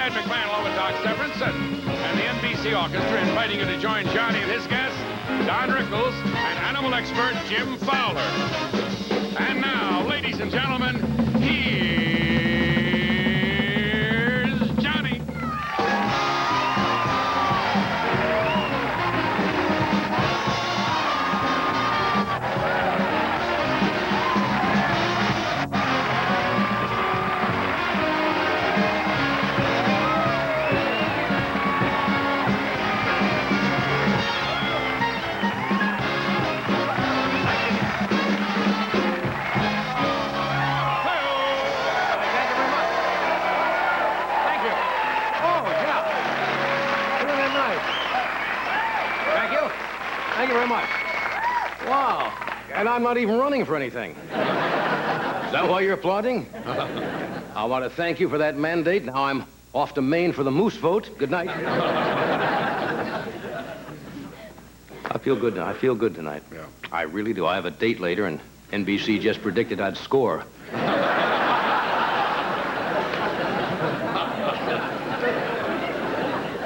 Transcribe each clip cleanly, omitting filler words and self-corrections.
Ned McMahon with Doc Severinsen and the NBC Orchestra inviting you to join Johnny and his guests, Don Rickles and animal expert Jim Fowler. And now, ladies and gentlemen, here's Johnny. Thank you very much. Wow. And I'm not even running for anything. Is that why you're applauding? I want to thank you for that mandate. Now I'm off to Maine for the moose vote. Good night. I feel good. I feel good tonight. Yeah. I really do. I have a date later, and NBC just predicted I'd score.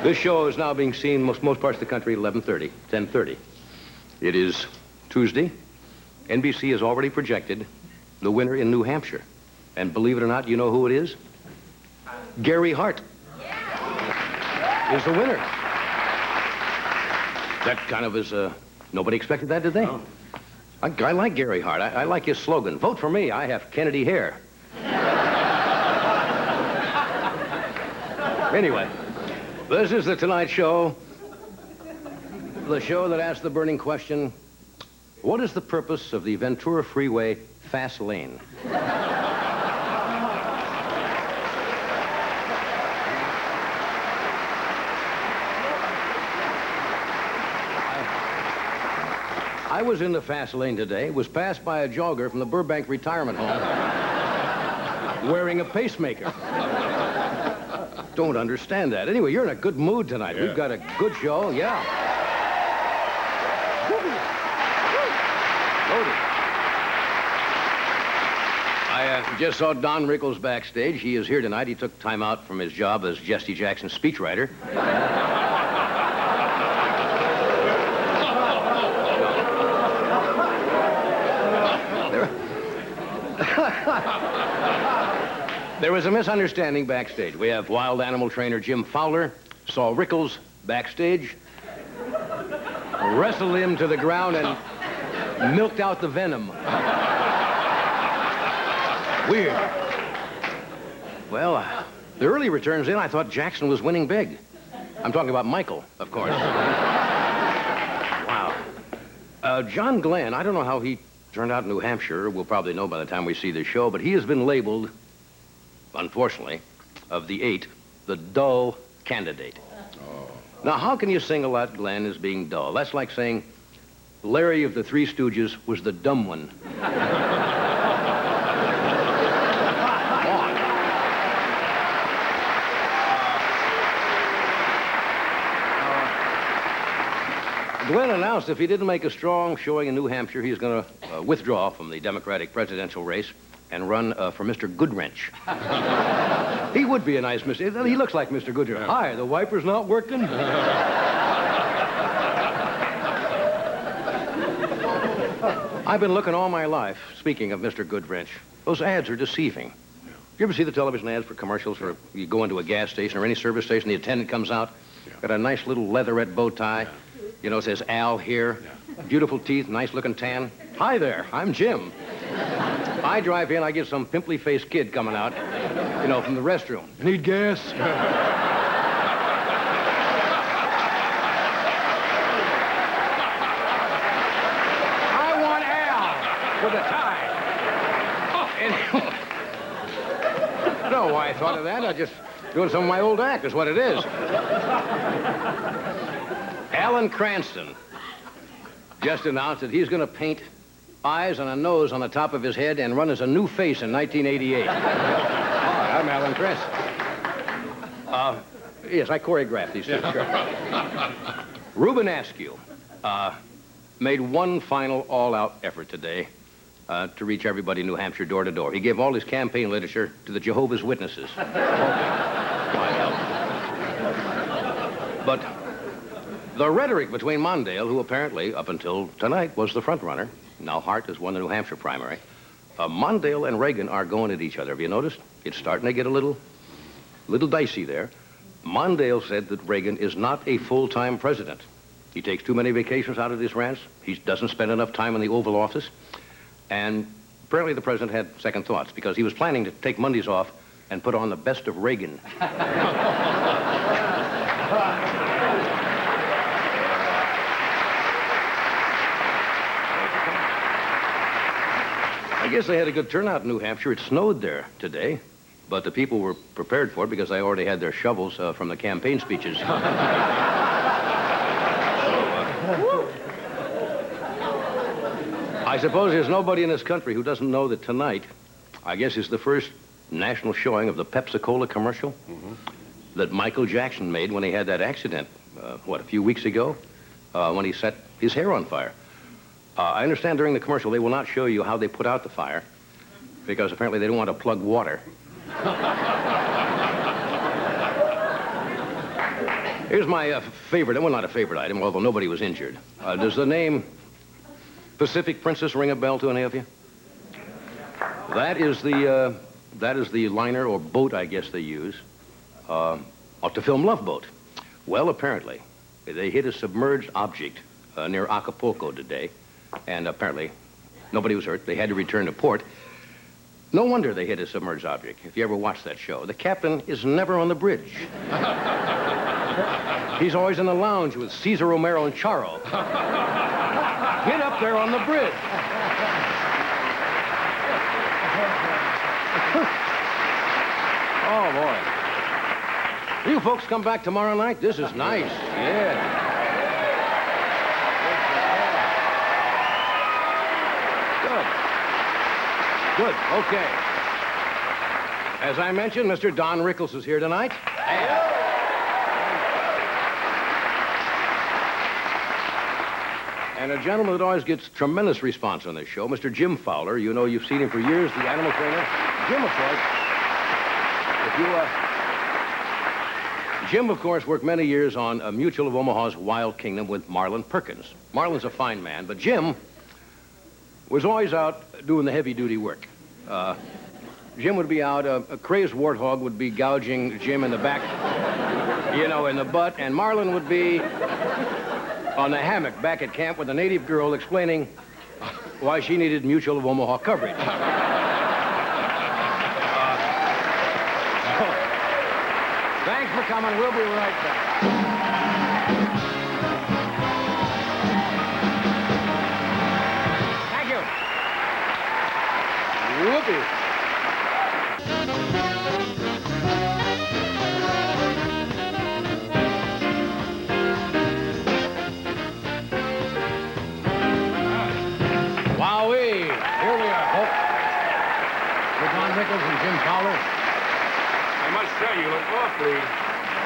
This show is now being seen most parts of the country at 11:30, 10:30. It is Tuesday. NBC has already projected the winner in New Hampshire. And believe it or not, you know who it is? Gary Hart is the winner. That kind of is, nobody expected that, did they? No. I like Gary Hart. I like his slogan. Vote for me. I have Kennedy hair. Anyway, this is the Tonight Show. The show that asks the burning question, what is the purpose of the Ventura Freeway fast lane? I was in the fast lane today, was passed by a jogger from the Burbank retirement home wearing a pacemaker. Don't understand that. Anyway, you're in a good mood tonight. Yeah. We've got a good show, yeah. Loaded. I just saw Don Rickles backstage. He is here tonight. He took time out from his job as Jesse Jackson's speechwriter. There was a misunderstanding backstage. We have wild animal trainer Jim Fowler saw Rickles backstage, wrestled him to the ground, and milked out the venom. Weird. Well, the early returns in, I thought Jackson was winning big. I'm talking about Michael, of course. Wow. John Glenn, I don't know how he turned out in New Hampshire. We'll probably know by the time we see the show, but he has been labeled, unfortunately, of the 8, the dull candidate. Oh. Now, how can you single out Glenn as being dull? That's like saying Larry of the Three Stooges was the dumb one. Glenn announced if he didn't make a strong showing in New Hampshire, he's going to withdraw from the Democratic presidential race and run for Mr. Goodwrench. He would be a nice Mr. He looks like Mr. Goodwrench. Yeah. Hi, the wiper's not working? I've been looking all my life, speaking of Mr. Goodwrench. Those ads are deceiving. You ever see the television ads for commercials for you go into a gas station or any service station, the attendant comes out, got a nice little leatherette bow tie. You know, it says Al here. Beautiful teeth, nice looking tan. Hi there, I'm Jim. I drive in, I get some pimply-faced kid coming out, you know, from the restroom. Need gas? I want Al with a tie. I don't know why I thought of that. I just doing some of my old act is what it is. Alan Cranston just announced that he's going to paint eyes and a nose on the top of his head and run as a new face in 1988. Hi, I'm Alan Cranston. Yes, I choreographed these things, sure. Reuben Askew made one final all-out effort today to reach everybody in New Hampshire door to door. He gave all his campaign literature to the Jehovah's Witnesses. Hoping. Why, But the rhetoric between Mondale, who apparently, up until tonight, was the front runner. Now Hart has won the New Hampshire primary. Mondale and Reagan are going at each other. Have you noticed? It's starting to get a little dicey there. Mondale said that Reagan is not a full-time president. He takes too many vacations out of his ranch. He doesn't spend enough time in the Oval Office. And apparently the president had second thoughts because he was planning to take Mondays off and put on the best of Reagan. I guess they had a good turnout in New Hampshire. It snowed there today, but the people were prepared for it because they already had their shovels from the campaign speeches. I suppose there's nobody in this country who doesn't know that tonight, I guess, is the first national showing of the Pepsi-Cola commercial that Michael Jackson made when he had that accident, a few weeks ago, when he set his hair on fire. I understand during the commercial they will not show you how they put out the fire because apparently they don't want to plug water. Here's my favorite, well, not a favorite item, although nobody was injured. Does the name Pacific Princess ring a bell to any of you? That is the liner or boat, I guess they use, to film Love Boat. Well, apparently, they hit a submerged object near Acapulco today, and apparently nobody was hurt. They had to return to port. No wonder they hit a submerged object, if you ever watched that show. The captain is never on the bridge. He's always in the lounge with Cesar Romero and Charo. Get up there on the bridge. Oh, boy. You folks come back tomorrow night? This is nice. Yeah. Good. Okay. As I mentioned, Mr. Don Rickles is here tonight. And a gentleman that always gets tremendous response on this show, Mr. Jim Fowler. You know, you've seen him for years, the animal trainer. Jim, of course, worked many years on Mutual of Omaha's Wild Kingdom with Marlin Perkins. Marlin's a fine man, but Jim was always out doing the heavy-duty work. Jim would be out, a crazed warthog would be gouging Jim in the back, in the butt, and Marlin would be on the hammock back at camp with a native girl explaining why she needed Mutual of Omaha coverage. Thanks for coming. We'll be right back. Whoopee. Wowee. Here we are, folks. With Don Rickles and Jim Fowler. I must say, you look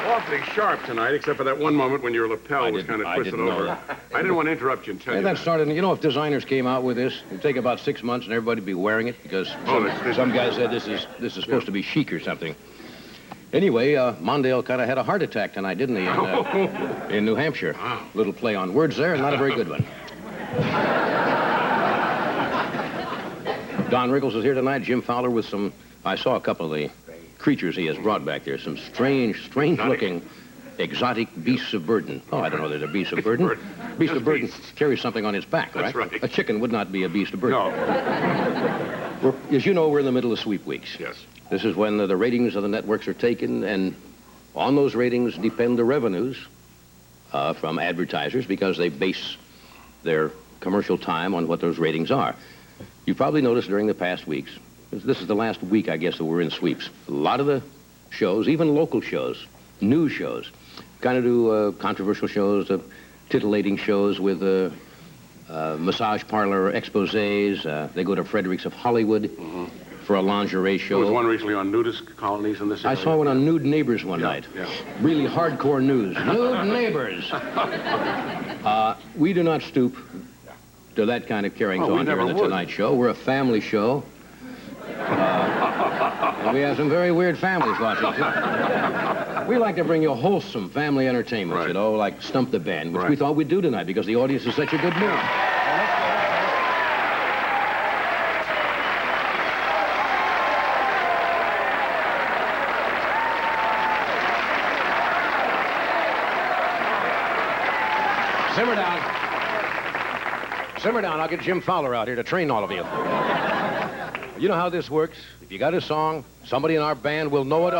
awfully sharp tonight, except for that one moment when your lapel was kind of twisted over. I didn't want to interrupt you and tell you that started, if designers came out with this, it'd take about 6 months and everybody would be wearing it because some guy said this is supposed to be chic or something. Anyway, Mondale kind of had a heart attack tonight, didn't he, in New Hampshire? Wow. Little play on words there, not a very good one. Don Rickles is here tonight, Jim Fowler with some, I saw a couple of the creatures he has brought back there, some strange-looking exotic beasts of burden. Oh, I don't know that they're beasts of burden. Beast of burden carries something on its back, right? That's right. A chicken would not be a beast of burden. No. As you know, we're in the middle of sweep weeks. Yes. This is when the ratings of the networks are taken, and on those ratings depend the revenues from advertisers because they base their commercial time on what those ratings are. You probably noticed during the past weeks, this is the last week, I guess, that we're in sweeps. A lot of the shows, even local shows, news shows, kind of do controversial shows, titillating shows with massage parlor exposés. They go to Fredericks of Hollywood for a lingerie show. There was one recently on nudist colonies in this area. I saw one on Nude Neighbors one night. Yeah. Really hardcore news. Nude Neighbors. We do not stoop to that kind of carryings on here in the Tonight Show. We're a family show. And we have some very weird families watching, too. We like to bring you wholesome family entertainment, Right. you know, like Stump the Band, which Right. we thought we'd do tonight because the audience is such a good mood. Simmer down. Simmer down. I'll get Jim Fowler out here to train all of you. You know how this works. If you got a song, somebody in our band will know it.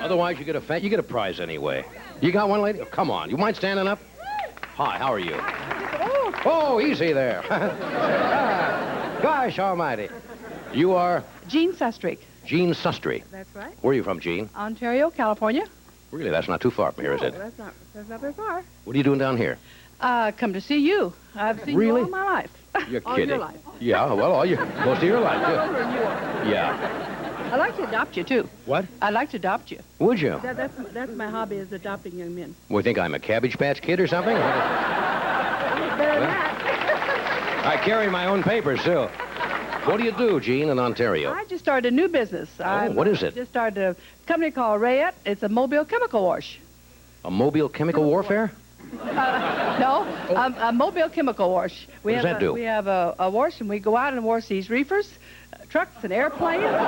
Otherwise, you get a prize anyway. You got one, lady? Oh, come on. You mind standing up? Hi, how are you? Oh, easy there. Gosh almighty. You are Jean Sustrick. Jean Sustry. That's right. Where are you from, Jean? Ontario, California. Really, that's not too far from here, is it? That's not very far. What are you doing down here? Come to see you. I've seen Really? you all my life. You're All kidding. your life. Yeah, well, most of your life, I'm yeah. older than you are. Yeah. I'd like to adopt you, too. What? I'd like to adopt you. Would you? That's my hobby, is adopting young men. We think I'm a Cabbage Patch Kid or something? Better than that. I carry my own papers, too. What do you do, Jean, in Ontario? I just started a new business. What is it? Just started a company called Rayette. It's a mobile chemical wash. A mobile chemical warfare? No, a mobile chemical wash. What does that do? We have a wash, and we go out and wash these reefers, trucks, and airplanes. Wait a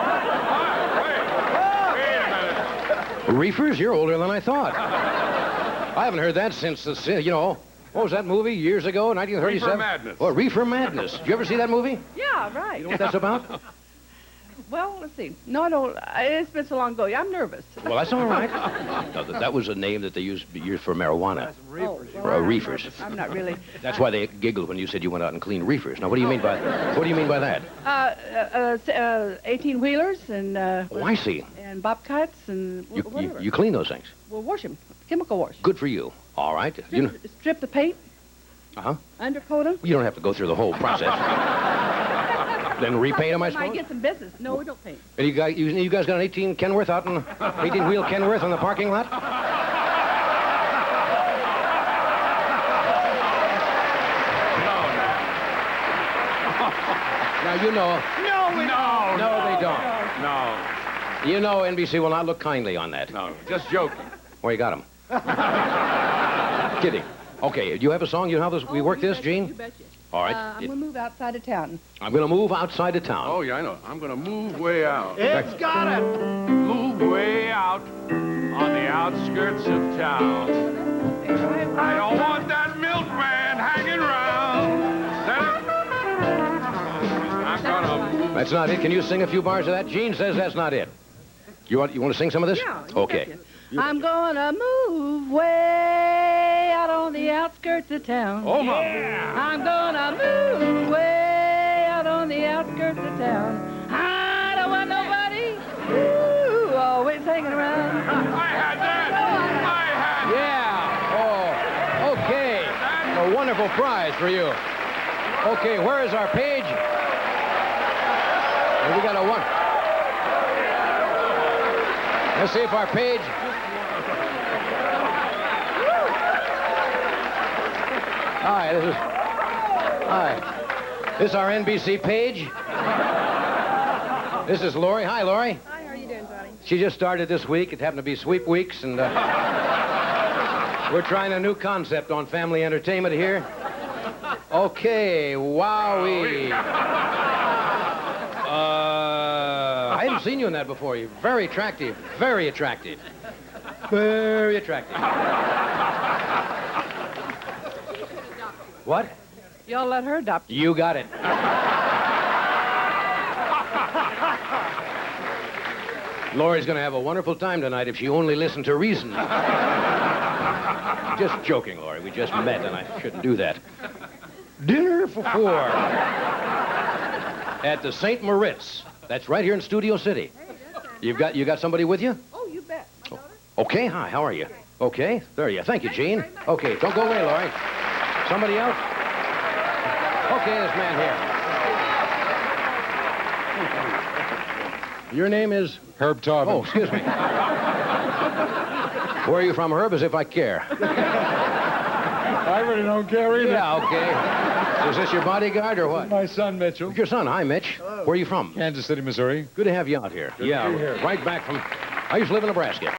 minute. Reefers? You're older than I thought. I haven't heard that since what was that movie years ago, 1937? Reefer Madness. Oh, Reefer Madness. Did you ever see that movie? Yeah, right. You know what that's about? Well, let's see. No, I don't. It's been so long ago. I'm nervous. Well, that's all right. No, that was a name that they used for marijuana. For reefers. I'm not really. That's why they giggled when you said you went out and cleaned reefers. Now, what do you mean by that? 18-wheelers and Oh, I see. and bobcats and whatever. You clean those things. We'll wash them. Chemical wash. Good for you. All right. Strip the paint. Uh-huh. Undercoat them. You don't have to go through the whole process. Then repaint them, I Might suppose? get some business. No, we don't paint. And you guys got an 18 Kenworth out in 18-wheel Kenworth in the parking lot? Now, you know... No, they don't. No. You know NBC will not look kindly on that. No. Just joking. Where you got him? Kidding. Okay, do you have a song? You know how we work this, Gene? You betcha. All right. I'm going to move outside of town. I'm going to move outside of town. Oh, yeah, I know. I'm going to move way out. It's got it. Move way out on the outskirts of town. I don't want that milkman hanging around. I'm gonna move. That's not it. Can you sing a few bars of that? Gene says that's not it. You want to sing some of this? Yeah. Okay. I'm going to move way out on the outskirts of town. Oh, my. I'm gonna move way out on the outskirts of town. I don't want nobody always hanging around. I had that. Yeah. Oh, okay. A wonderful prize for you. Okay, where is our page? We got a one. Let's see if our page... Hi, this is our NBC page. This is Lori. Hi, Lori. Hi, how are you doing, Johnny? She just started this week. It happened to be Sweep Weeks, and we're trying a new concept on family entertainment here. Okay, wowee. I haven't seen you in that before. You're very attractive. Very attractive. Very attractive. What? Y'all let her adopt you. You got it. Lori's going to have a wonderful time tonight if she only listened to reason. Just joking, Lori. We just met, and I shouldn't do that. Dinner for 4 at the St. Moritz. That's right here in Studio City. You got somebody with you? Oh, you bet. My daughter? Okay. Hi. How are you? Okay. There you are. Thank you, Gene. Okay. Don't go away, Lori. Somebody else? Okay, this man here. Your name is? Herb Taubman. Oh, excuse me. Where are you from, Herb? As if I care. I really don't care either. Yeah, okay. Is this your bodyguard or what? My son, Mitchell. Your son. Hi, Mitch. Where are you from? Kansas City, Missouri. Good to have you out here. Good to be here. Right back from... I used to live in Nebraska.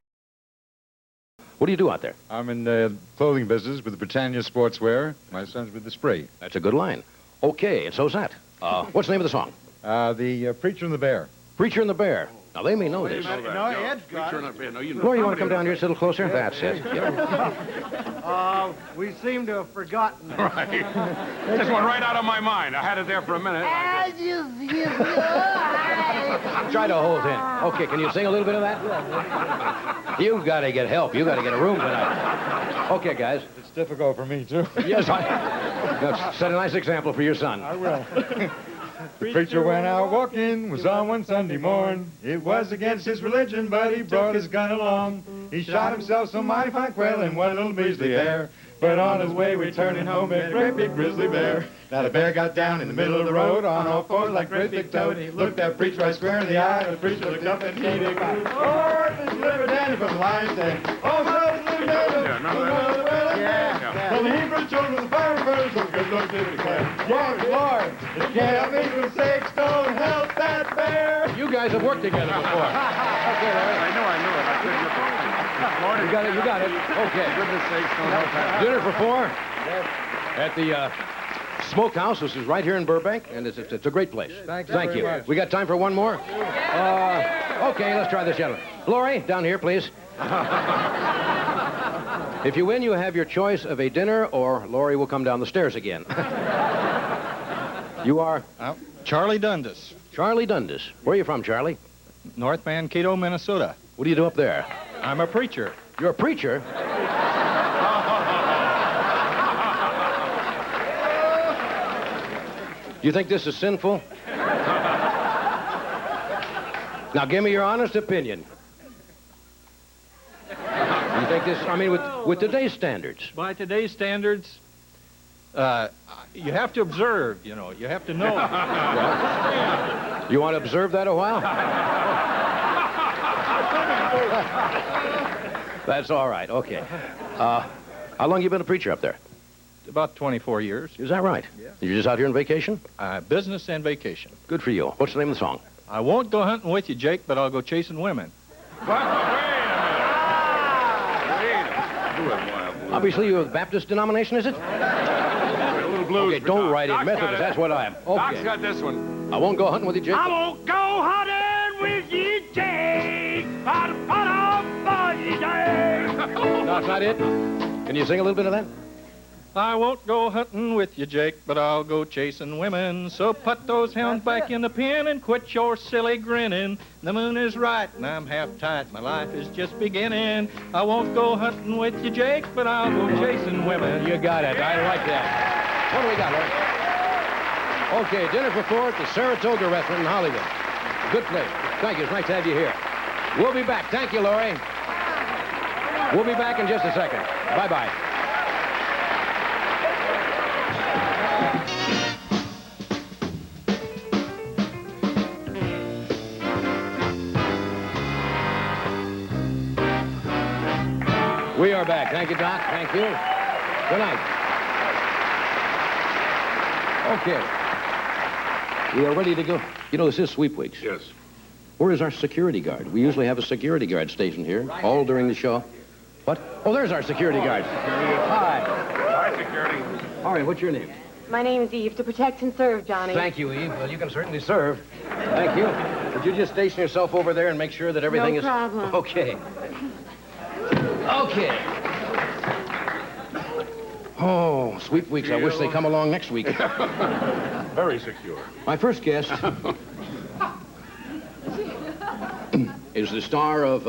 What do you do out there? I'm in the clothing business with the Britannia Sportswear. My son's with the Spree. That's a good line. Okay, and so's that. What's the name of the song? The Preacher and the Bear. Preacher and the Bear. Now, they may know this. No, Ed's got it. Laura, you want to come down here just a little closer? That's it. Yep. We seem to have forgotten it. Right. Just went right out of my mind. I had it there for a minute. Try to hold in. Okay, can you sing a little bit of that? You've got to get help. You've got to get a room tonight. Okay, guys. It's difficult for me, too. Yes, set a nice example for your son. I will. The preacher went out walking, was on one Sunday morn. It was against his religion, but he brought his gun along. He shot himself some mighty fine quail in one little measly air. But on his way returning home, met a great big grizzly bear. Now the bear got down in the middle of the road, on all fours like a great big toad. He looked that preacher right square in the eye, and the preacher looked up and he declared, "Oh, this liver Danny from the lion's den. Oh, this liver Danny from the From the Hebrew children of the fire first, so good Lord did declare. Lord, Lord, it can't help me for sakes, don't help that bear." You guys have worked together before. Okay, Larry. I knew it. I couldn't get the You got it, you got it. Okay. Goodness sakes, don't help that. Dinner for four at the Smokehouse. This is right here in Burbank, and it's a great place. Thank you very much. We got time for one more? Okay, let's try this gentleman. Lori, down here, please. If you win, you have your choice of a dinner, or Lori will come down the stairs again. You are? Charlie Dundas, Charlie Dundas. Where are you from, Charlie? North Mankato, Minnesota. What do you do up there? I'm a preacher. You're a preacher? You think this is sinful? Now, give me your honest opinion. You think this, I mean, with today's standards? By today's standards, you have to observe, you know. You have to know. You want to observe that a while? That's all right. Okay. How long you been a preacher up there? About 24 years. Is that right? Yeah. You're just out here on vacation? Business and vacation. Good for you. What's the name of the song? I won't go hunting with you, Jake, but I'll go chasing women. Obviously, you're a Baptist denomination, is it? A little blues. Okay, don't write it Methodist. That's what I am. Doc's Okay. got this one. I won't go hunting with you, Jake. I won't go hunting with you, Jake. I'll put off for you, Jake. No, that's not it. Can you sing a little bit of that? I won't go hunting with you, Jake, but I'll go chasing women. So put those hounds back in the pen and quit your silly grinning. The moon is right and I'm half tight. My life is just beginning. I won't go hunting with you, Jake, but I'll go chasing women. You got it. I like that. What do we got, Larry? Okay, dinner for four at the Saratoga Restaurant in Hollywood. Good place. Thank you. It's nice to have you here. We'll be back. Thank you, Laurie. We'll be back in just a second. Bye-bye. We are back. Thank you, Doc. Thank you. Good night. Okay. We are ready to go. You know, this is Sweep Weeks. Yes. Where is our security guard? We usually have a security guard stationed here, all during the show. What? Oh, there's our security guard. Hi. Hi, security. All right, what's your name? My name's Eve, to protect and serve, Johnny. Thank you, Eve. Well, you can certainly serve. Thank you. Would you just station yourself over there and make sure that everything No is... problem. Okay. Okay. Oh, Sweep Weeks. I wish they'd come along next week. Very secure. My first guest is the star of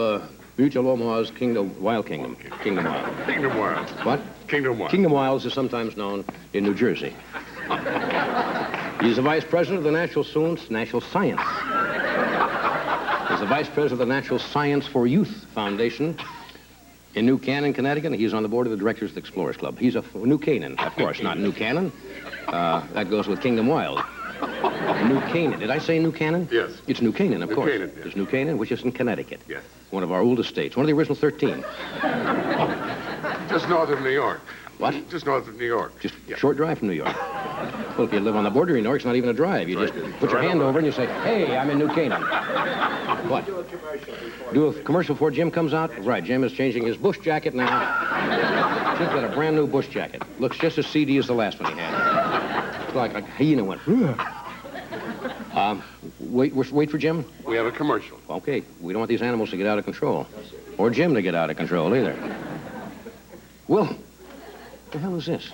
Mutual Omaha's Wild Kingdom. Kingdom Wild. Kingdom Wild. What? Kingdom Wild. Kingdom Wilds is sometimes known in New Jersey. He's the vice president of the National Science. He's the vice president of the Natural Science for Youth Foundation in New Canaan, Connecticut. He's on the board of the directors of the Explorers Club. He's a New Canaan, of course, not New Canaan. That goes with Kingdom Wild. New Canaan. Did I say New Canaan? Yes. It's New Canaan, of New course. Canaan, yes. It's New Canaan, which is in Connecticut. Yes. One of our oldest states. One of the original 13. Just north of New York. What? Just north of New York. Just a short drive from New York. Well, if you live on the border of New York, it's not even a drive. You just put your hand over and you say, hey, I'm in New Canaan. What? Do a commercial before Jim comes out? Right, Jim is changing his bush jacket now. Jim's got a brand new bush jacket. Looks just as seedy as the last one he had. It's like a hyena went. Wait for Jim? We have a commercial. Okay, we don't want these animals to get out of control. Or Jim to get out of control either. Will, what the hell is this?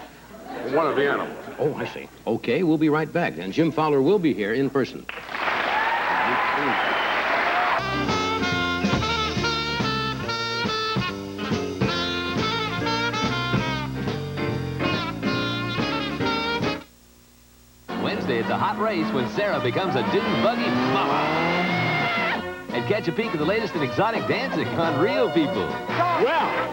One of the animals. Oh, I see. Okay, we'll be right back. And Jim Fowler will be here in person. Wednesday, it's a hot race when Sarah becomes a dune buggy mama. And catch a peek at the latest in exotic dancing on Real People. Well,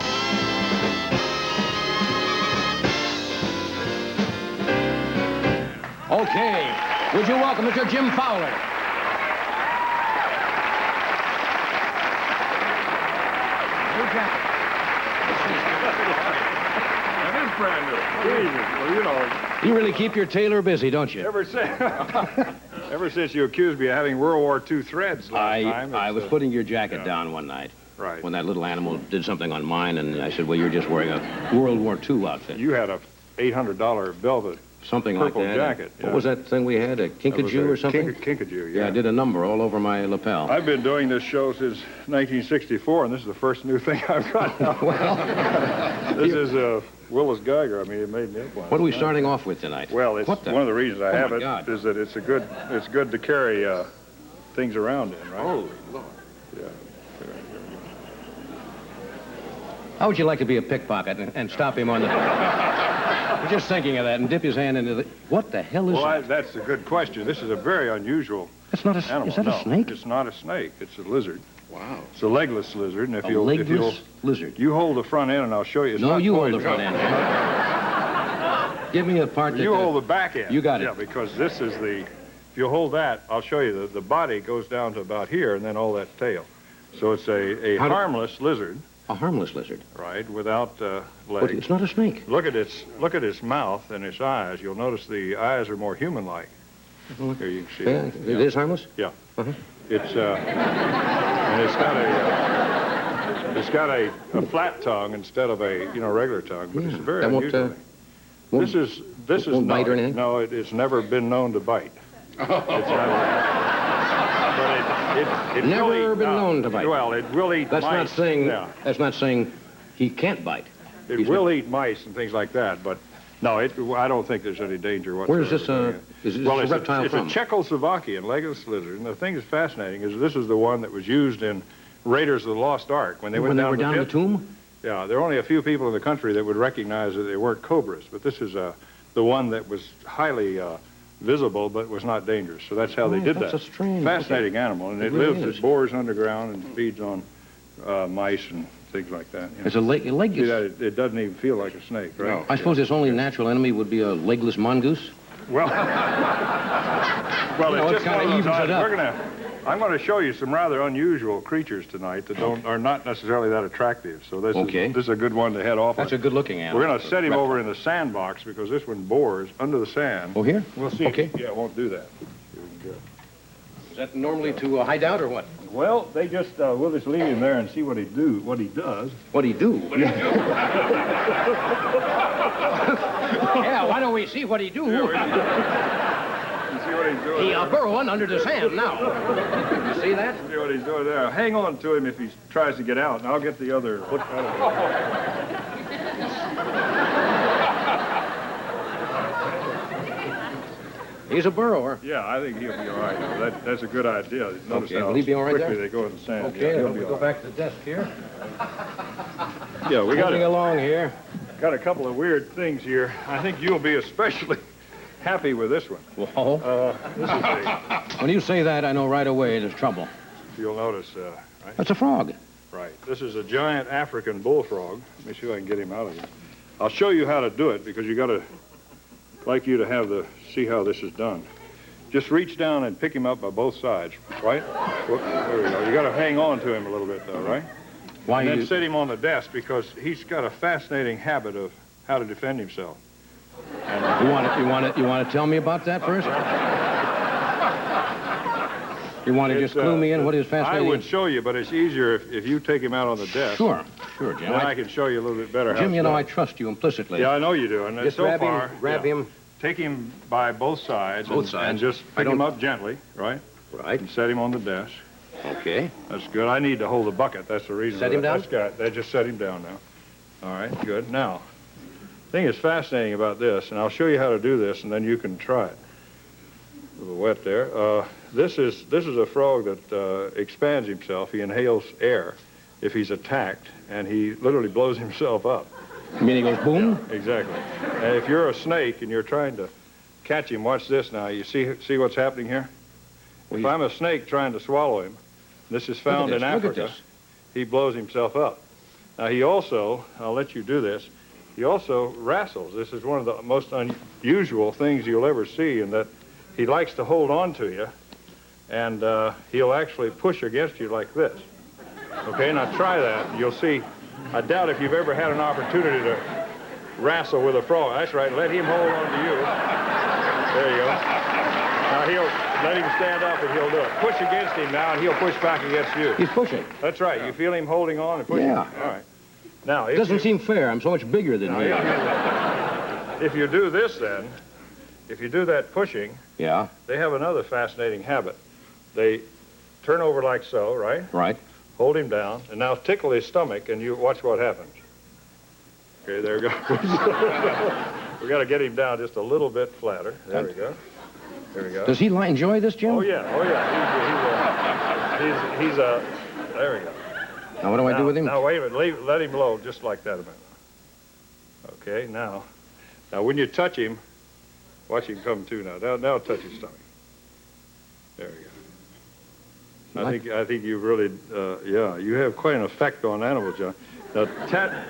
Okay, would you welcome Mr. Jim Fowler? That is brand new. Jesus. Well, you know, You really keep your tailor busy, don't you? ever since you accused me of having World War II threads last time. I was putting your jacket down one night. Right. When that little animal did something on mine, and I said, well, you're just wearing a World War II outfit. You had a $800 velvet Something like purple that. jacket. What was that thing we had? A kinkajou or something? Kinkajou, Yeah, I did a number all over my lapel. I've been doing this show since 1964, and this is the first new thing I've got now. Well, This is Willis Geiger. I mean, it made me up one. what are we starting off with tonight? Well, it's What the- one of the reasons I Oh, have my it God. is that it's good to carry things around in, right? oh, Lord. Yeah. How would you like to be a pickpocket and stop him on the... I'm just thinking of that and dip his hand into the... What the hell is Well, that? that's a good question. This is a very unusual That's not a... animal. Is that No, a snake? It's not a snake. It's a lizard. Wow. It's a legless lizard, and if A you'll legless lizard. you hold the front end, and I'll show you. It's No, not you hold the poison. front end. Give me a part that... You hold the back end. You got it. Yeah, because this is the. If you hold that, I'll show you. The body goes down to about here, and then all that tail. So it's a How do- harmless lizard, A harmless lizard. right, without But legs. it's not a snake. Look at its mouth and its eyes. You'll notice the eyes are more human-like. Here you can see. Yeah, it. it is harmless? Yeah. Uh-huh. It's and it's got a flat tongue instead of a regular tongue, but it's Yeah, very that won't, unusual. won't- This is won't bite or anything? No, it's never been known to bite. It's never, but it Never will eat, been known to bite. Well, it will eat That's mice. not saying... Yeah, That's not saying he can't bite. it will eat mice and things like that, but no, I don't think there's any danger whatsoever. Where is this, is this Well, a it's reptile it's from? a Czechoslovakian legless lizard, and the thing that's fascinating is this is the one that was used in Raiders of the Lost Ark when they went When they down were down the the pit. tomb? Yeah, there are only a few people in the country that would recognize that they weren't cobras, but this is the one that was highly visible but was not dangerous. So that's how they did that's that. a strange... Fascinating animal, and It it really lives, is. it bores underground and feeds on mice and things like that. you know. It's a leg... See that? It doesn't even feel like a snake, right? No. I suppose its only natural enemy would be a legless mongoose? Well, You know, it's it just kinda one of those evens it odds. up. I'm going to show you some rather unusual creatures tonight that are not necessarily that attractive. So this is a good one to head off That's on. a good-looking animal. We're going to set him over in the sandbox because this one bores under the sand. Oh, here? We'll see. Okay. Yeah, it won't do that. Is that normally to hide out or what? Well, they just we'll just leave him there and see what he does. What'd he do? Yeah, why don't we see what he do? You see what he's doing? He there? burrowing under the sand now. You see that? See what he's doing there. Hang on to him if he tries to get out, and I'll get the other hook out of there. He's a burrower. Yeah, I think he'll be all right. That's a good idea. Notice Okay, how will he be all right quickly there? they go in the sand. Okay, yeah, he'll we be go all right. back to the desk here. Yeah, we Moving along here. got a couple of weird things here. I think you'll be especially happy with this one. Whoa. This is a, When you say that, I know right away there's trouble. you'll notice, right? That's a frog. Right. This is a giant African bullfrog. Let me see if I can get him out of here. I'll show you how to do it because like you to have see how this is done. Just reach down and pick him up by both sides, right? Whoop, there we go. You got to hang on to him a little bit, though, right? Why And then you... set him on the desk because he's got a fascinating habit of how to defend himself. You want to tell me about that first? You want to just clue me in what is fascinating? I would show you, but it's easier if you take him out on the desk. Sure, Jim. Then I can show you a little bit better. Jim, you know, I trust you implicitly. Yeah, I know you do. And just so grab him. Take him by both sides. And just pick him up gently, right? Right. And set him on the desk. Okay. That's good. I need to hold the bucket. That's the reason. Set him down? They just set him down now. All right, good. Now, the thing that's fascinating about this, and I'll show you how to do this, and then you can try it. A little wet there. This is a frog that expands himself. He inhales air if he's attacked, and he literally blows himself up. You mean he goes boom? Yeah, exactly. And if you're a snake and you're trying to catch him, watch this now. You see what's happening here? If I'm a snake trying to swallow him, this is found in Africa, he blows himself up. Now he also, I'll let you do this, he also wrestles. This is one of the most unusual things you'll ever see, in that he likes to hold on to you, and he'll actually push against you like this. Okay, now try that. You'll see. I doubt if you've ever had an opportunity to wrestle with a frog. That's right. Let him hold on to you. There you go. Now he'll let him stand up and he'll do it. Push against him now, and he'll push back against you. He's pushing. That's right. You feel him holding on and pushing? Yeah. All right. Now, it doesn't seem fair. I'm so much bigger than you. If you do this, then, if you do that pushing, yeah, they have another fascinating habit. They turn over like so, right? Right. Hold him down, and now tickle his stomach, and you watch what happens. Okay, there we go. We got to get him down just a little bit flatter. There we go. There we go. Does he enjoy this, Jim? Oh yeah, oh yeah. He's there we go. Now what do I do with him? Now wait a minute. Let him low, just like that a minute. Okay, now when you touch him, watch him come to now. Now touch his stomach. There we go. I think you really, yeah, you have quite an effect on animals, John. Now,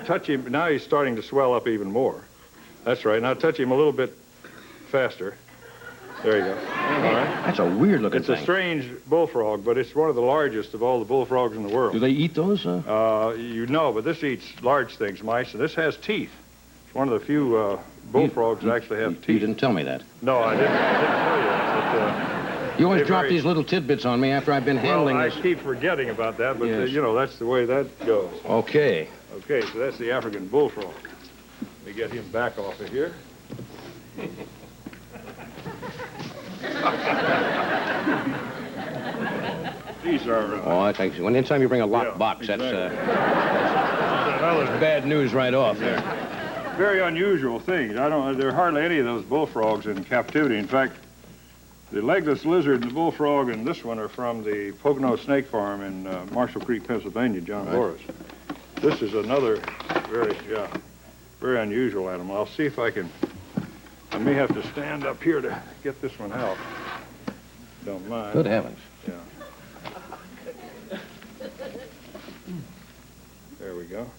touch him. Now he's starting to swell up even more. That's right. Now touch him a little bit faster. There you go. All right. That's a weird-looking thing. It's a strange bullfrog, but it's one of the largest of all the bullfrogs in the world. Do they eat those? You know, but this eats large things, mice, and this has teeth. It's one of the few bullfrogs that actually have teeth. You didn't tell me that. No, I didn't tell you that. You always drop these little tidbits on me after I've been handling this. I keep forgetting about that, but, yes. You know, that's the way that goes. Okay. Okay, so that's the African bullfrog. Let me get him back off of here. These are... I think so. Anytime you bring a locked box, exactly. that's bad news right off there. Very unusual thing. There are hardly any of those bullfrogs in captivity. In fact, the legless lizard and the bullfrog and this one are from the Pocono Snake Farm in Marshall Creek, Pennsylvania, John Boris. This is another very unusual animal. I'll see if I may have to stand up here to get this one out. Don't mind. Good heavens. Yeah. There we go.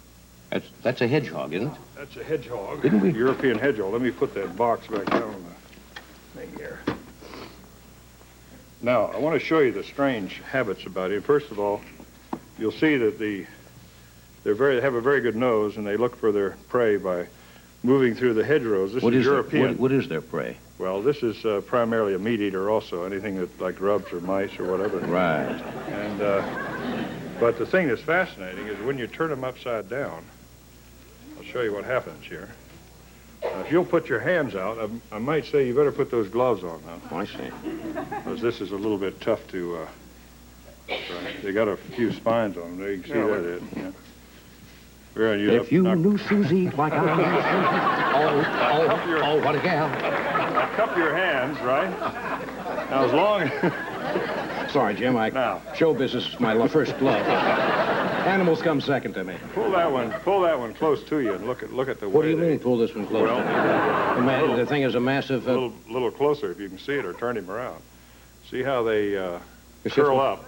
That's a hedgehog, isn't it? That's a hedgehog. Didn't we? European hedgehog. Let me put that box back down on the thing here. Now, I want to show you the strange habits about him. First of all, you'll see that they have a very good nose, and they look for their prey by moving through the hedgerows. This is European. What is their prey? Well, this is primarily a meat eater also, anything that like grubs or mice or whatever. Right. And but the thing that's fascinating is when you turn them upside down, I'll show you what happens here. If you'll put your hands out, I might say you better put those gloves on now. Oh, I see. Because this is a little bit tough to, they got a few spines on them. There you can see that. Yeah. Very unusual. If you knew Susie like I oh, what a gal. Now, cup your hands, right? Now, as long Sorry, Jim, show business is my first love. Animals come second to me. Pull that one close to you and look at the way. What do you mean, pull this one close? Well, the thing is a massive... little closer if you can see it, or turn him around. See how they curl up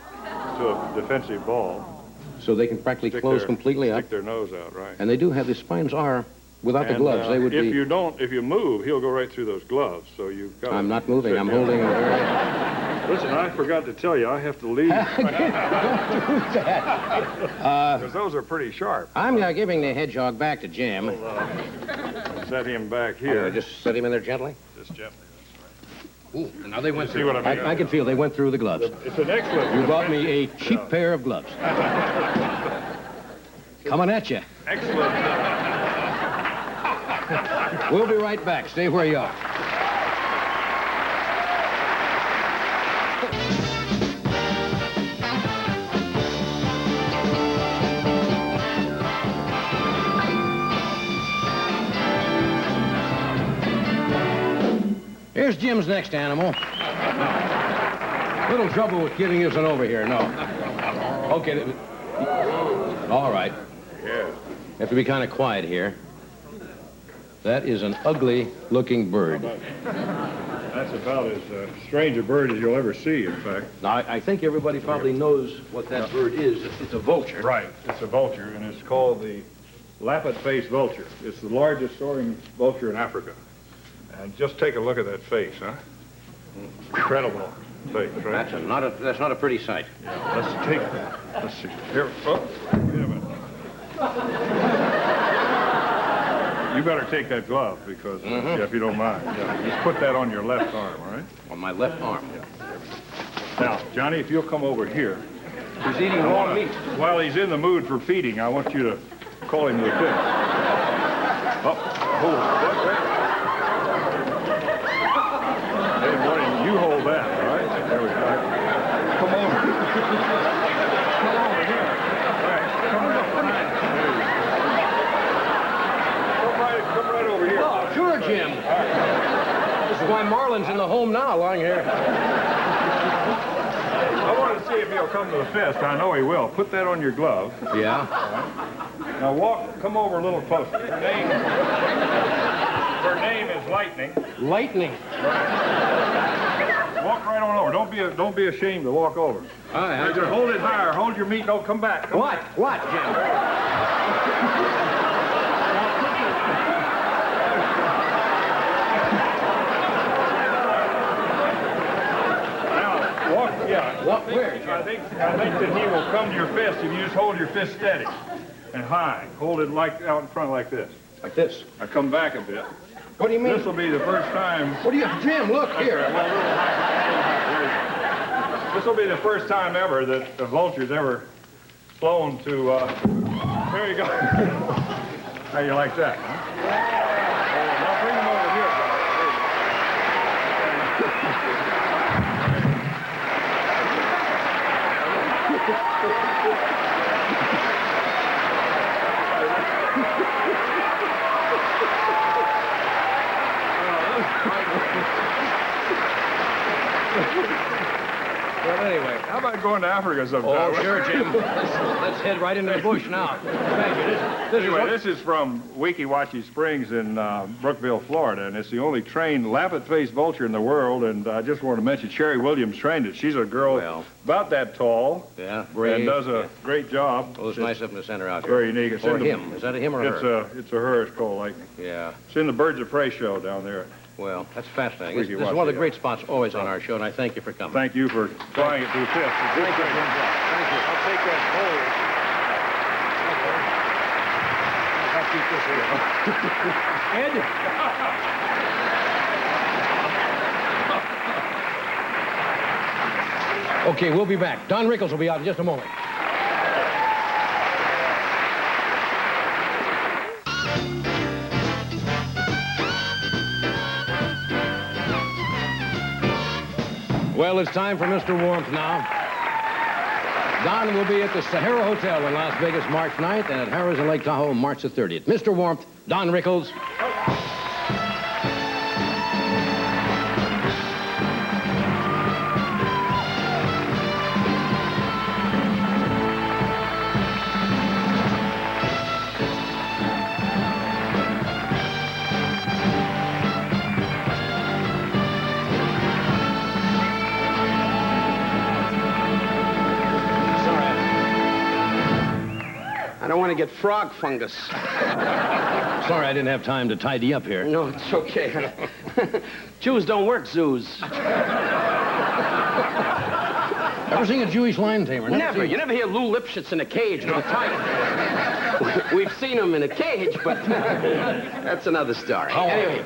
to a defensive ball. So they can practically close completely up? Stick their nose out, right. And they do have, the spines are, without the gloves, they would be... If you move, he'll go right through those gloves, so you've got I'm not moving, I'm holding a very... Listen, I forgot to tell you, I have to leave. Don't do that. Because those are pretty sharp. I'm giving the hedgehog back to Jim. set him back here. Just set him in there gently. Just gently. Ooh, now they went See through. what I mean? I can feel they went through the gloves. It's an excellent. You brought me a cheap pair of gloves. Coming at you. Excellent. We'll be right back. Stay where you are. Here's Jim's next animal. Little trouble with getting this one over here. No. Okay. All right. Yeah. Have to be kind of quiet here. That is an ugly-looking bird. That's about as strange a bird as you'll ever see, in fact. Now, I think everybody probably knows what that bird is. It's a vulture. Right. It's a vulture, and it's called the lappet-faced vulture. It's the largest soaring vulture in Africa. And just take a look at that face, huh? Incredible face, right? That's not a pretty sight. Yeah, let's take that. Let's see. Here. Oh, wait a minute. You better take that glove because, yeah, if you don't mind. Yeah, just put that on your left arm, all right? On my left arm. Now, Johnny, if you'll come over here. He's eating raw meat. While he's in the mood for feeding, I want you to call him to the fist. Oh, hold on. Hey, morning, you hold that, all right? There we go. Come over. Come over here. All right, come right behind. There you go. Come right over here. Oh, sure, Jim. This is why Marlin's in the home now, lying here. I wanted to see if he'll come to the fist. I know he will. Put that on your glove. Yeah? All right. Now come over a little closer. Her name is Lightning. Lightning. Walk right on over. Don't be ashamed to walk over. All right. Just hold it higher. Hold your meat. Don't come back. Come What? back. What, Jim? Walk where? I think that he will come to your fist if you just hold your fist steady and high. Hold it like out in front like this. Like this. Now come back a bit. What do you mean? This will be the first time. What do you... Jim, look here. This will be the first time ever that the vulture's ever flown to, there you go. How you like that, huh? Now bring him over here. Well, anyway. How about going to Africa sometime? Oh, sure, Jim. Let's head right into the bush now. Thank you. This is from Weeki Wachee Springs in Brookville, Florida, and it's the only trained lappet-faced vulture in the world, and I just want to mention Sherry Williams trained it. She's a girl about that tall. Yeah, brave. And does a great job. Well, it's nice of them to send her out here. Very unique. It's Or him. Is that a him or her? It's a her. It's called Lightning. Yeah. It's in the Birds of Prey show down there. Well, that's fascinating. Weeki This is one of the great spots always on our show, and I thank you for coming. Thank you for flying it through fist. Thank you. Thank you. I'll take that pole. I'll keep this here. Ed? Okay, we'll be back. Don Rickles will be out in just a moment. Well, it's time for Mr. Warmth now. Don will be at the Sahara Hotel in Las Vegas March 9th and at Harrah's in Lake Tahoe March the 30th. Mr. Warmth, Don Rickles. I don't want to get frog fungus. Sorry I didn't have time to tidy up here. No, it's okay. Jews don't work zoos. Ever seen a Jewish lion tamer? Never. You never hear Lou Lipschitz in a cage with a tiger. We've seen him in a cage, but that's another story. Anyway,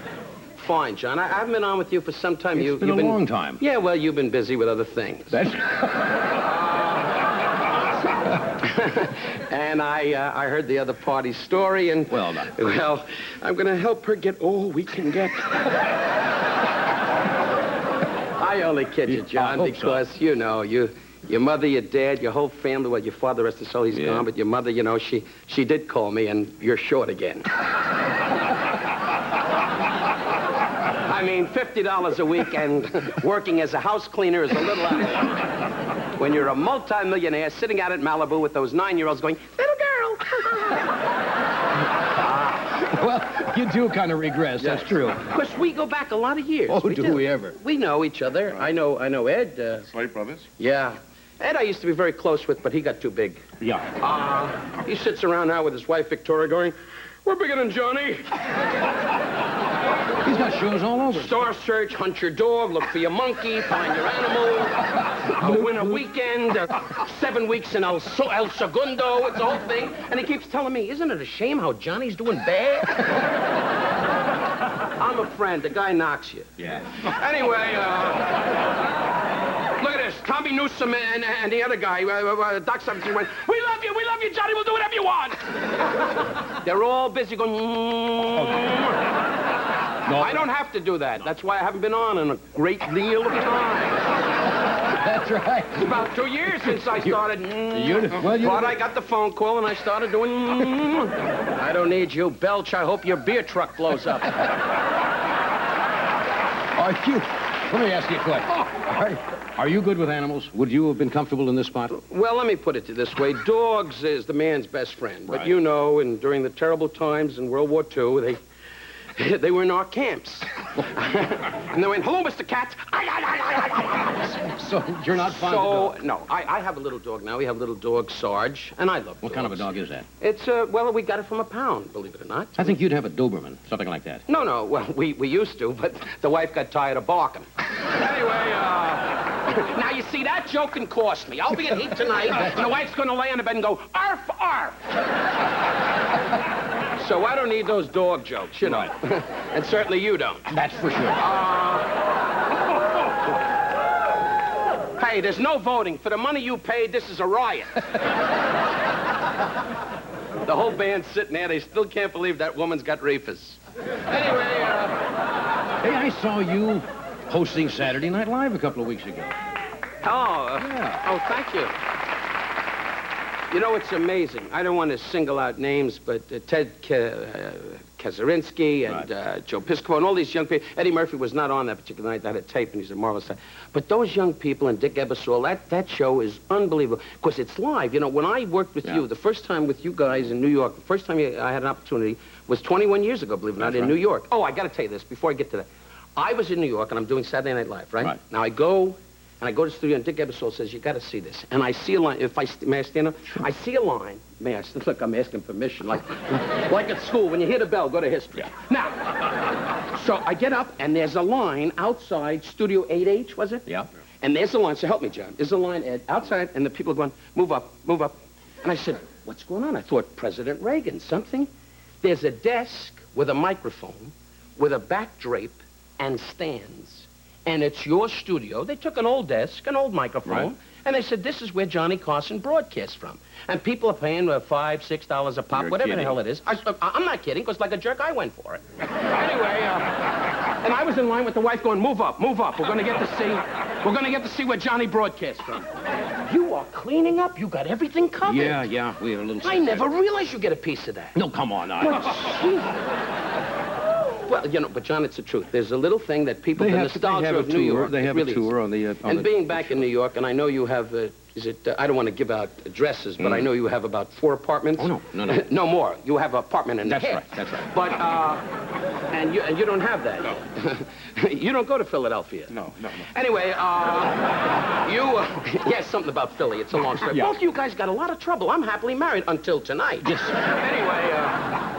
fine, John. I haven't been on with you for some time. It's been a long time. Yeah, well, you've been busy with other things. That's... And I heard the other party's story, and... Well done. Well, I'm going to help her get all we can get. I only kid you, John, because, you know, your mother, your dad, your whole family, well, your father, rest his soul, he's gone, but your mother, you know, she did call me, and you're short again. I mean, $50 a week and working as a house cleaner is a little out there. When you're a multi-millionaire sitting out at Malibu with those 9-year-olds going, little girl. Well, you do kind of regress, that's true. Because we go back a lot of years. Oh, do we ever? We know each other. I know Ed. Slate Brothers? Yeah. Ed I used to be very close with, but he got too big. Yeah. He sits around now with his wife, Victoria, going, we're bigger than Johnny. He's got shows all over. Star Search, Hunt Your Dog, Look for Your Monkey, Find Your Animal, A Winter Weekend, 7 weeks in El Segundo, it's the whole thing. And he keeps telling me, isn't it a shame how Johnny's doing bad? I'm a friend. The guy knocks you. Yeah. Anyway, look at this. Tommy Newsom and the other guy, Doc 17, went, we love you, Johnny, we'll do whatever you want. They're all busy going, No, I don't have to do that. That's why I haven't been on in a great deal of time. That's right. It's about 2 years since I started. But I got the phone call and I started doing. I don't need you, Belch. I hope your beer truck blows up. Let me ask you a question. Are you good with animals? Would you have been comfortable in this spot? Well, let me put it this way. Dogs is the man's best friend. But you know, and during the terrible times in World War II, they were in our camps. And they went, hello, Mr. Cat. So you're not fond of dogs? No, I have a little dog now. We have a little dog, Sarge, and I love dogs. What kind of a dog is that? It's, well, we got it from a pound, believe it or not. I think you'd have a Doberman, something like that. No, well, we used to, but the wife got tired of barking. Anyway, now you see, that joke can cost me. I'll be at heat tonight, and the wife's going to lay on the bed and go, arf, arf. So I don't need those dog jokes, you know. Right. And certainly you don't. That's for sure. Hey, there's no voting. For the money you paid, this is a riot. The whole band's sitting there. They still can't believe that woman's got reefers. Anyway, Hey, I saw you hosting Saturday Night Live a couple of weeks ago. Oh, thank you. You know, it's amazing. I don't want to single out names, but Ted Kaczynski and Joe Piscopo and all these young people. Eddie Murphy was not on that particular night. That had tape, and he's a marvelous guy. But those young people and Dick Ebersol, that show is unbelievable. Because it's live. You know, when I worked with you, the first time with you guys in New York, the first time I had an opportunity was 21 years ago, believe it or not, in New York. Oh, I got to tell you this before I get to that. I was in New York, and I'm doing Saturday Night Live, right? Now I go to the studio, and Dick Ebersol says, you got to see this. And I see a line. May I stand up? Sure. I see a line. May I? Look, I'm asking permission. Like at school, when you hear the bell, go to history. Yeah. Now, so I get up, and there's a line outside Studio 8H, was it? Yeah. And there's a line. So help me, John. There's a line, Ed, outside, and the people are going, move up, move up. And I said, what's going on? I thought President Reagan, something. There's a desk with a microphone, with a back drape, and stands. And it's your studio. They took an old desk, an old microphone, and they said, this is where Johnny Carson broadcasts from. And people are paying $5, $6 a pop, whatever the hell it is. I'm not kidding, because like a jerk, I went for it. Anyway, and I was in line with the wife going, move up, move up. We're going to get to see where Johnny broadcasts from. You are cleaning up. You got everything covered. Yeah, we had a little... I never realized you get a piece of that. No, come on. Well, you know, but John, it's the truth. There's a little thing that people, the nostalgia of New York. They have a tour on the... And being back in New York, and I know you have, I don't want to give out addresses, but I know you have about 4 apartments. Oh, no. No more. You have an apartment and a half. That's right. But, and you don't have that. No. You don't go to Philadelphia. No. Anyway, yes, something about Philly. It's a long story. Both of you guys got a lot of trouble. I'm happily married until tonight. Yes. Anyway,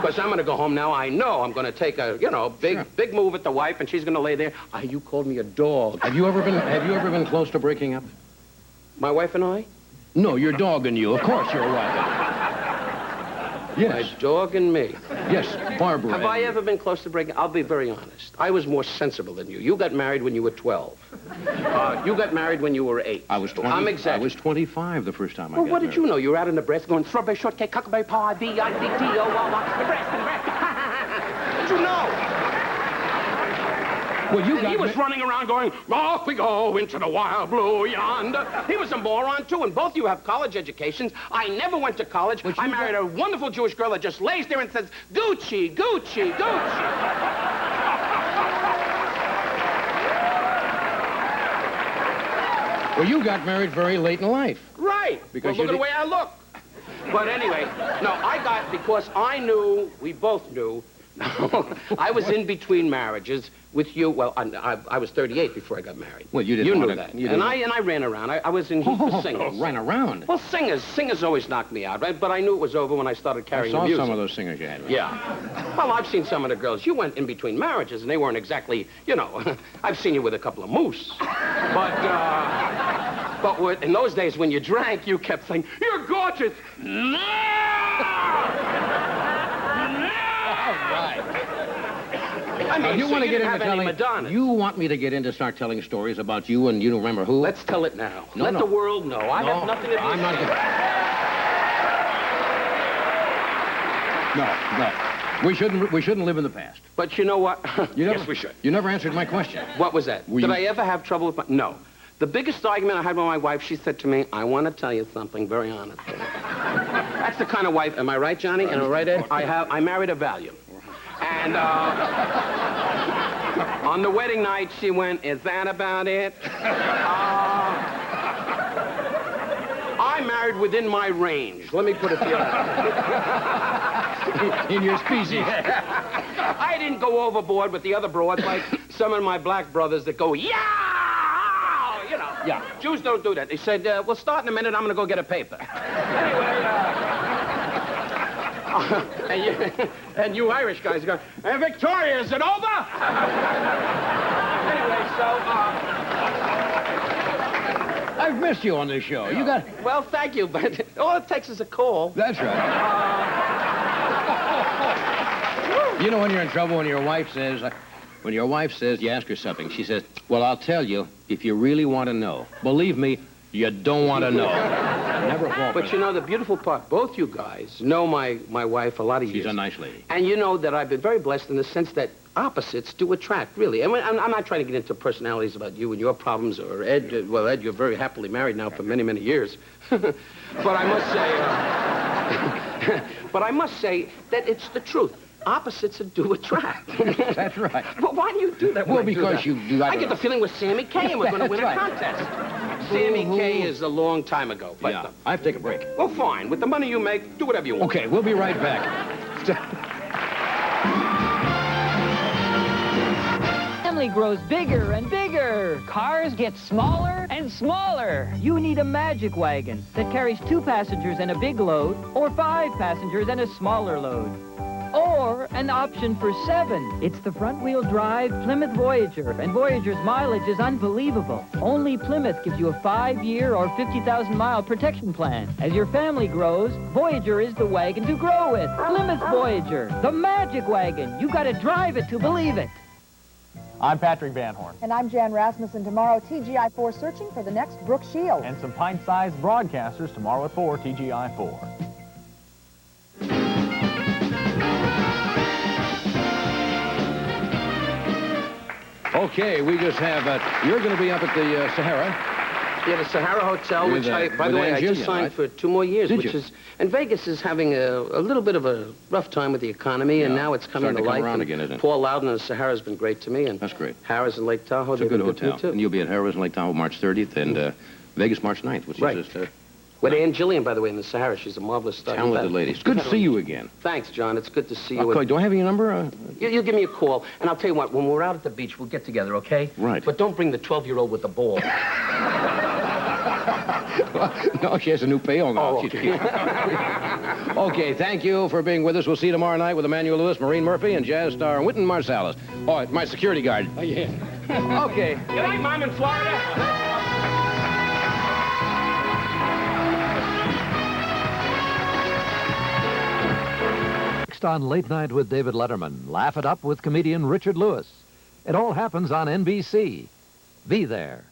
because I'm going to go home now. I know I'm going to take a, big move at the wife, and she's going to lay there. You called me a dog. Have you ever been close to breaking up? My wife and I? No, your dog and you. Of course, your wife. Yes. My dog and me. Yes, Barbara. Have I ever been close to breaking? I'll be very honest. I was more sensible than you. You got married when you were 12. You got married when you were 8. I was 20. I'm exaggerating. I was 25 the first time I Well, got what did married. you know? You were out in Nebraska going, strawberry shortcake, huckleberry pie, B-I-B-T-O-L-Y, Nebraska. What did you know? Well, you And he got was running around going, off we go into the wild blue yonder. He was a moron, too, and both of you have college educations. I never went to college. I married a wonderful Jewish girl that just lays there and says, Gucci, Gucci, Gucci. Well, you got married very late in life. Right. Because Well, look at the way I look. But anyway, no, I got, because I knew, we both knew, I was in between marriages with you. Well, I was 38 before I got married. Well, you didn't You knew wanna- that. you And didn't- I ran around. I was in heat for singers. Ran around. Well, singers always knocked me out, right? But I knew it was over when I started I carrying saw the music. some of those singers you had. Yeah. Well, I've seen some of the girls. You went in between marriages, and they weren't exactly, you know, I've seen you with a couple of moose. But in those days, when you drank, you kept saying, you're gorgeous. No! I mean, you so want to you get didn't into have any telling? Madonnas. You want me to get into start telling stories about you and you don't remember who? Let's tell it now. No, Let no. the world know. I No, have nothing to do I'm with not it. No. We shouldn't live in the past. But you know what? You never, Yes, we should. You never answered my question. What was that? Were Did you- I ever have trouble with my... No. The biggest argument I had with my wife, she said to me, I want to tell you something very honestly. That's the kind of wife... Am I right, Johnny? Am I right, Ed? I married a Valium. And on the wedding night, she went, is that about it? I married within my range. Let me put it the other way. In your species. I didn't go overboard with the other broads like some of my black brothers that go, yeah! You know. Yeah. Jews don't do that. They said, we'll start in a minute. I'm going to go get a paper. Anyway, and you Irish guys go, hey, Victoria, is it over? Anyway, so, I've missed you on this show. You got... well, thank you, but all it takes is a call. That's right. You know when you're in trouble when your wife says, you ask her something, she says, well, I'll tell you if you really want to know. Believe me, you don't want to know. Never fall for But you know, the beautiful part, both you guys know my wife a lot of years. She's a nice lady. And you know that I've been very blessed in the sense that opposites do attract, really. I mean, I'm not trying to get into personalities about you and your problems, or Ed. Well, Ed, you're very happily married now for many, many years. But I must say that it's the truth. Opposites do attract. That's right. But why do you do that? Well, when I do because that? you do. I get the feeling with Sammy Kaye, and we're going to win a That's right. contest. Sammy Kaye is a long time ago. But, Yeah, I have to take a break. well, fine. With the money you make, do whatever you want. Okay, we'll be right back. Family grows bigger and bigger. Cars get smaller and smaller. You need a magic wagon that carries 2 passengers and a big load, or 5 passengers and a smaller load. Or an option for 7. It's the front-wheel drive Plymouth Voyager, and Voyager's mileage is unbelievable. Only Plymouth gives you a 5-year or 50,000-mile protection plan. As your family grows, Voyager is the wagon to grow with. Plymouth Voyager, the magic wagon. You got to drive it to believe it. I'm Patrick Van Horn. And I'm Jan Rasmussen. Tomorrow, TGI-4 searching for the next Brooke Shields. And some pint-sized broadcasters tomorrow at 4, TGI-4. Okay, we just have, you're going to be up at the Sahara. Yeah, the Sahara Hotel, With, which by the with way, I Angelia, just signed right? for 2 more years, Did which you? is, and Vegas is having a little bit of a rough time with the economy, and Yeah. now it's coming Starting to to come life. around and again, isn't it? Paul Loudon and the Sahara has been great to me, and That's great. Harrah's in Lake Tahoe. It's a they've good been to me, hotel. too. And you'll be at Harrah's in Lake Tahoe March 30th and Vegas March 9th, which Right. is just With Ann Gillian, by the way, in the Sahara. She's a marvelous star. talented lady. It's good to see you again. Thanks, John. It's good to see you. Okay, do I have your number? You give me a call, and I'll tell you what, when we're out at the beach, we'll get together, okay? Right. But don't bring the 12-year-old with the ball. No, she has a new pail now. Oh, okay. Okay, thank you for being with us. We'll see you tomorrow night with Emmanuel Lewis, Maureen Murphy, and jazz star Wynton Marsalis. Oh, my security guard. Oh, yeah. Okay. Good night, Mom, in Florida. Next on Late Night with David Letterman, laugh it up with comedian Richard Lewis. It all happens on NBC. Be there.